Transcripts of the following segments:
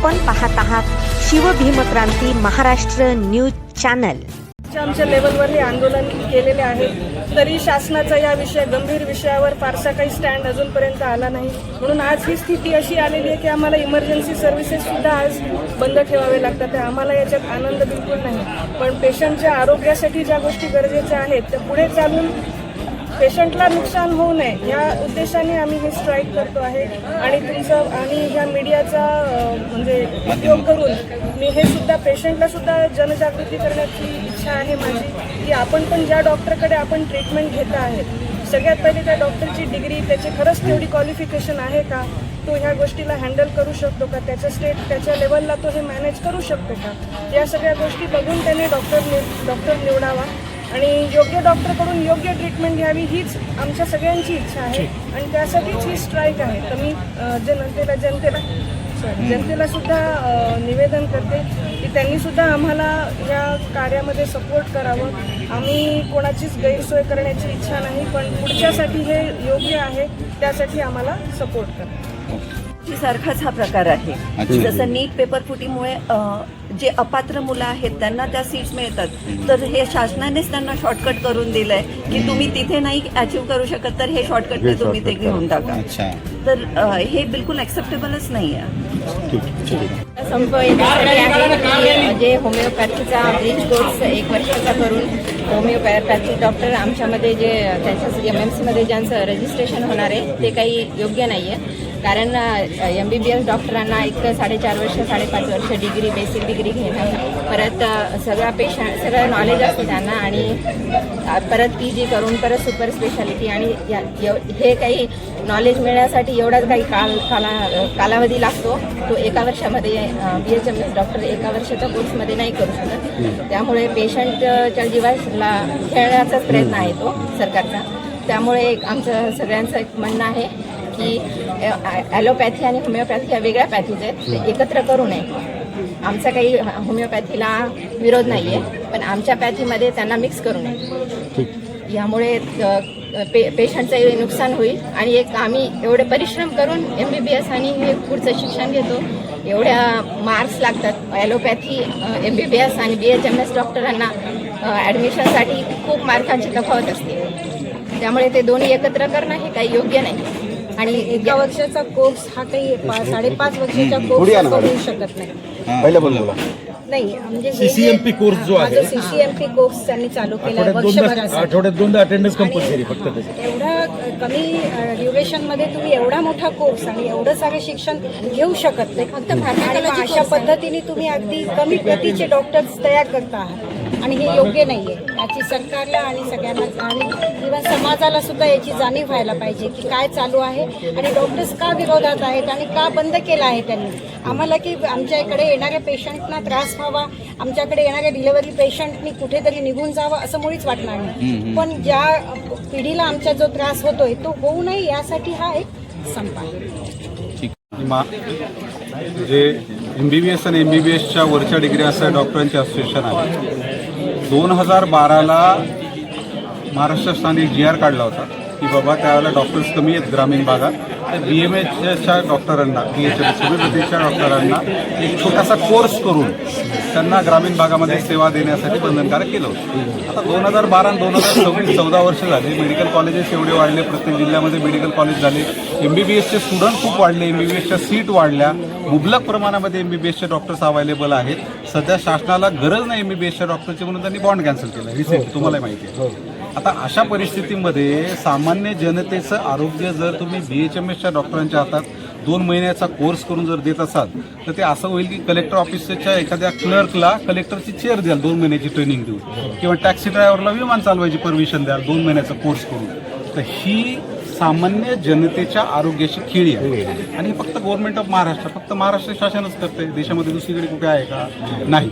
आपण पाहत आहात शिवभीमक्रांती महाराष्ट्र न्यूज चॅनल। आमच्या लेवलवर हे आंदोलन केलेले आहे, तरी शासनाचा या गंभीर विषयावर फारसा काही स्टँड अजूनपर्यंत आला नाही। म्हणून आज ही स्थिती अशी आलेली आहे की आम्हाला इमर्जन्सी सर्व्हिसेस सुद्धा आज बंद ठेवावे लागतात। आम्हाला याच्यात आनंद बिलकुल नाही, पण पेशंटच्या आरोग्यासाठी ज्या गोष्टी गरजेच्या आहेत त्या पुढे चालून पेशंटला नुकसान होऊ नये या उद्देशाने आम्ही हे स्ट्राईक करतो आहे। आणि तुमचं आणि ह्या मीडियाचा म्हणजे उपयोग करून मी हे सुद्धा पेशंटला सुद्धा जनजागृती करण्याची इच्छा आहे माझी की आपण पण ज्या डॉक्टरकडे आपण ट्रीटमेंट घेत आहेत सगळ्यात पहिले त्या डॉक्टरची डिग्री, त्याची खरंच तेवढी क्वालिफिकेशन आहे का, तो ह्या गोष्टीला हँडल करू शकतो का, त्याच्या लेवलला तो हे मॅनेज करू शकतो का, या सगळ्या गोष्टी बघून त्याने डॉक्टर निवडावा आणि योग्य डॉक्टरकडून योग्य ट्रीटमेंट घ्यावी हीच आमच्या सगळ्यांची इच्छा आहे। आणि त्यासाठीच ही स्ट्राईक आहे। तर मी जनतेला सुद्धा निवेदन करते की त्यांनी सुद्धा आम्हाला या कार्यामध्ये सपोर्ट करावं। आम्ही कोणाचीच गैरसोय करण्याची इच्छा नाही, पण पुढच्यासाठी हे योग्य आहे त्यासाठी आम्हाला सपोर्ट करा। सारखाच हा प्रकार आहे। जसं नीट पेपर फुटीमुळे जे अपात्र मुलं आहेत त्यांना त्या सीट्स मिळतात, तर हे शासनानेच त्यांना शॉर्टकट करून दिलंय की तुम्ही तिथे नाही अचीव्ह करू शकत तर हे शॉर्टकटने तुम्ही ते घेऊन टाका। तर हे बिलकुल ऍक्सेप्टेबलच नाही आहे। संप याच्यासाठी आहे की जे होमिओपॅथीचा ब्रिज कोर्स 1 वर्षाचा करून होमिओपॅथी डॉक्टर आमच्यामध्ये जे त्यांच्या MMC मध्ये ज्यांचं रजिस्ट्रेशन होणार आहे ते काही योग्य नाही आहे। कारण MBBS डॉक्टरांना एक 4.5 वर्ष 5.5 वर्ष डिग्री, बेसिक डिग्री घेणं, परत सगळं नॉलेज असतं त्यांना आणि परत PG करून परत सुपर स्पेशालिटी आणि हे काही नॉलेज मिळण्यासाठी एवढाच काही कालावधी लागतो। तो 1 वर्षामध्ये BHMS डॉक्टर 1 वर्षाच्या कोर्समध्ये नाही करू शकत। त्यामुळे पेशंटच्या जीवाला खेळण्याचाच प्रयत्न आहे तो सरकारचा। त्यामुळे आमचं सगळ्यांचं एक म्हणणं आहे की ॲलोपॅथी आणि होमिओपॅथी या वेगळ्या पॅथीज आहेत, ते एकत्र करू नये। आमचा काही होमिओपॅथीला विरोध नाही आहे, पण आमच्या पॅथीमध्ये त्यांना मिक्स करू नये। यामुळे पेशंटचं नुकसान होईल आणि आम्ही एवढे परिश्रम करून MBBS आणि हे पुढचं शिक्षण घेतो, एवढ्या मार्क्स लागतात। ॲलोपॅथी MBBS आणि BHMS डॉक्टरांना ॲडमिशनसाठी खूप मार्कांची तफावत असते, त्यामुळे ते दोन्ही एकत्र करणं हे काही योग्य नाही। आणि 1 वर्षाचा कोर्स हा काही 5.5 वर्षाचा कोर्स होऊ शकत नाही। नाही म्हणजे CCMP कोर्स जो आहे, CCMP कोर्स त्यांनी चालू केला वर्षभरासाठी, आठवड्यात 2दा अटेंडन्स कंपल्सरी फक्त। एवढा कमी ड्युरेशन मध्ये तुम्ही एवढा मोठा कोर्स आणि एवढं सारं शिक्षण घेऊ शकत नाही। फक्त अशा पद्धतीने तुम्ही अगदी कमी प्रतीचे डॉक्टर्स तयार करता आहात आणि हे योग्य नाहीये। याची सरकारला आणि सगळ्यांना आणि इव्हन समाजाला सुद्धा याची जाणीव व्हायला पाहिजे की काय चालू आहे आणि डॉक्टर्स का विरोधात आहेत आणि का बंद केलं आहे त्यांनी। आम्हाला की आमच्या इकडे येणाऱ्या पेशंटना त्रास व्हावा, आमच्याकडे येणाऱ्या डिलिव्हरी पेशंटनी कुठेतरी निघून जावं असं मुळीच वाटणार नाही, पण ज्या पिढीला आमचा जो त्रास होतोय तो होऊ नये यासाठी हा एक संप आहे। जे MBBS आणि MBBSच्या वरच्या डिग्री असं डॉक्टरांचे असोसिएशन आहे। 2012ला महाराष्ट्र शासनाने GR काढला होता की बाबा त्यावेळेला डॉक्टर्स कमी आहेत ग्रामीण भागात, तर BMHच्या डॉक्टरांना, होमिओपॅथीच्या डॉक्टरांना एक छोटासा कोर्स करून त्यांना ग्रामीण भागामध्ये सेवा देण्यासाठी बंधनकारक केलं होतं। आता 2012 आणि 2026 14 वर्ष झाली, मेडिकल कॉलेजेस एवढे वाढले, प्रत्येक जिल्ह्यामध्ये मेडिकल कॉलेज झाले, MBBSचे स्टुडंट खूप वाढले, MBBSच्या सीट वाढल्या, मुबलक प्रमाणामध्ये MBBSचे डॉक्टर्स अवेलेबल आहेत। सध्या शासनाला गरज नाही MBBSच्या डॉक्टरची म्हणून त्यांनी बॉन्ड कॅन्सल केला रिसेंट, तुम्हाला माहिती आहे। आता अशा परिस्थितीमध्ये सामान्य जनतेचं आरोग्य जर तुम्ही BHMSच्या डॉक्टरांच्या हातात 2 महिन्याचा कोर्स करून जर देत असाल तर ते असं होईल की कलेक्टर ऑफिसच्या एखाद्या क्लर्कला कलेक्टरची चेअर द्याल 2 महिन्याची ट्रेनिंग देऊन, किंवा टॅक्सी ड्रायव्हरला विमान चालवायची परमिशन द्याल 2 महिन्याचा कोर्स करून। तर ही सामान्य जनतेच्या आरोग्याची खेळी आहे आणि फक्त गव्हर्नमेंट ऑफ महाराष्ट्र, फक्त महाराष्ट्र शासनच करते, देशामध्ये दुसरीकडे कुठे आहे का? नाही।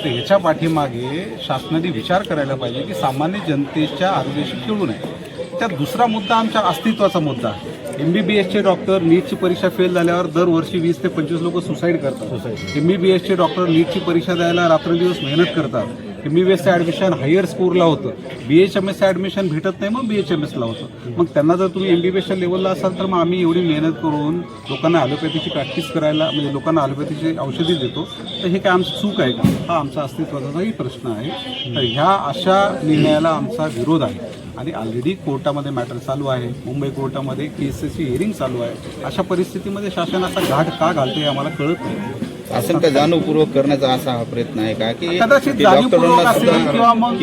तर याच्या पाठीमागे शासनाने विचार करायला पाहिजे की सामान्य जनतेच्या आरोग्याशी खेळू नये। त्यात दुसरा मुद्दा आमच्या अस्तित्वाचा मुद्दा आहे। MBBSचे डॉक्टर नीटची परीक्षा फेल झाल्यावर दरवर्षी 20 ते 25 लोक सुसाईड करतात। MBBSचे डॉक्टर नीटची परीक्षा द्यायला रात्रंदिवस मेहनत करतात MBBSचं ॲडमिशन हायर स्कोरला होतं, BHMS ॲडमिशन भेटत नाही, मग BHMSला होतं. मग त्यांना जर तुम्ही MBBSच्या लेवलला असाल तर मग आम्ही एवढी मेहनत करून लोकांना ॲलोपॅथीची प्रॅक्टिस करायला, म्हणजे लोकांना ॲलोपॅथीची औषधी देतो, तर हे काय आमची चूक आहे का? हा आमचा अस्तित्वाचाही प्रश्न आहे. तर ह्या अशा निर्णयाला आमचा विरोध आहे आणि ऑलरेडी कोर्टामध्ये मॅटर चालू आहे, मुंबई कोर्टामध्ये केसेसची हिअरिंग चालू आहे. अशा परिस्थितीमध्ये शासन असा घाट का घालते आम्हाला कळत नाही. असं काय जाणीवपूर्वक करण्याचा असा हा प्रयत्न आहे का की कदाचित जाणीवपूर्वक असेल किंवा मग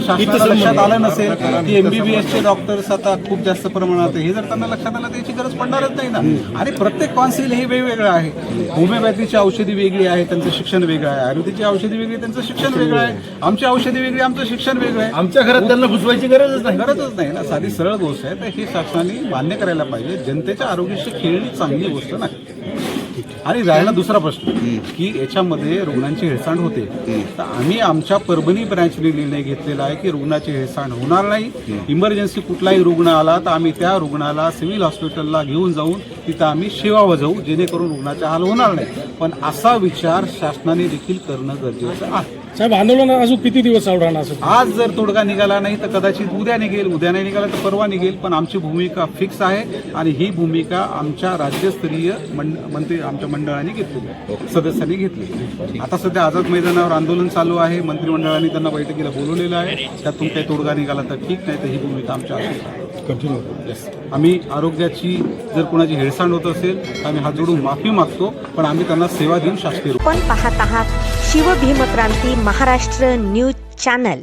शासनाला लक्षात आलं नसेल की MBBSचे डॉक्टर्स आता खूप जास्त प्रमाणात आहे. हे जर त्यांना लक्षात आलं त्याची गरज पडणारच नाही ना. आणि प्रत्येक कॉन्सिल हे वेगवेगळं आहे. होमिओपॅथीची औषधी वेगळी आहे, त्यांचं शिक्षण वेगळं आहे. आयुर्वेदिकची औषधी वेगळी, त्यांचं शिक्षण वेगळं आहे. आमची औषधी वेगळी, आमचं शिक्षण वेगळं आहे. आमच्या घरात त्यांना घुसवायची गरजच नाही ना. साधी सरळ गोष्ट आहे. तर ही शासनाने मान्य करायला पाहिजे. जनतेच्या आरोग्याशी खेळणी चांगली गोष्ट नाही. आणि राहिला दुसरा प्रश्न की याच्यामध्ये रुग्णांची हेळसांड होते, तर आम्ही आमच्या परभणी ब्रँचने निर्णय घेतलेला आहे की रुग्णाची हेळसांड होणार नाही. इमर्जन्सी कुठलाही रुग्ण आला तर आम्ही त्या रुग्णाला सिव्हिल हॉस्पिटलला घेऊन जाऊन तिथं आम्ही सेवा बजावू, जेणेकरून रुग्णाचे हाल होणार नाही. पण असा विचार शासनाने देखील करणं गरजेचं आहे. साहेब, आंदोलन अजून किती दिवस चालू राहणार? आज जर तोडगा निघाला नाही तर कदाचित उद्या निघेल, उद्या नाही निघाला तर परवा निघेल. पण आमची भूमिका फिक्स आहे आणि ही भूमिका आमच्या राज्यस्तरीय मंत्री आमच्या मंडळाने घेतलेली आहे, सदस्यांनी घेतली. आता सध्या आझाद मैदानावर आंदोलन चालू आहे. मंत्रिमंडळाने त्यांना बैठकीला बोलवलेलं आहे. त्यातून काही तोडगा निघाला तर ठीक, नाही तर ही भूमिका आमच्या कंटिन्यू. आम्ही आरोग्याची जर कोणाची हेळसांड होत असेल तर आम्ही हात जोडून माफी मागतो, पण आम्ही त्यांना सेवा देऊन शासकीय आपण पाहत आहात शिवभीमक्रांती महाराष्ट्र न्यूज चॅनल.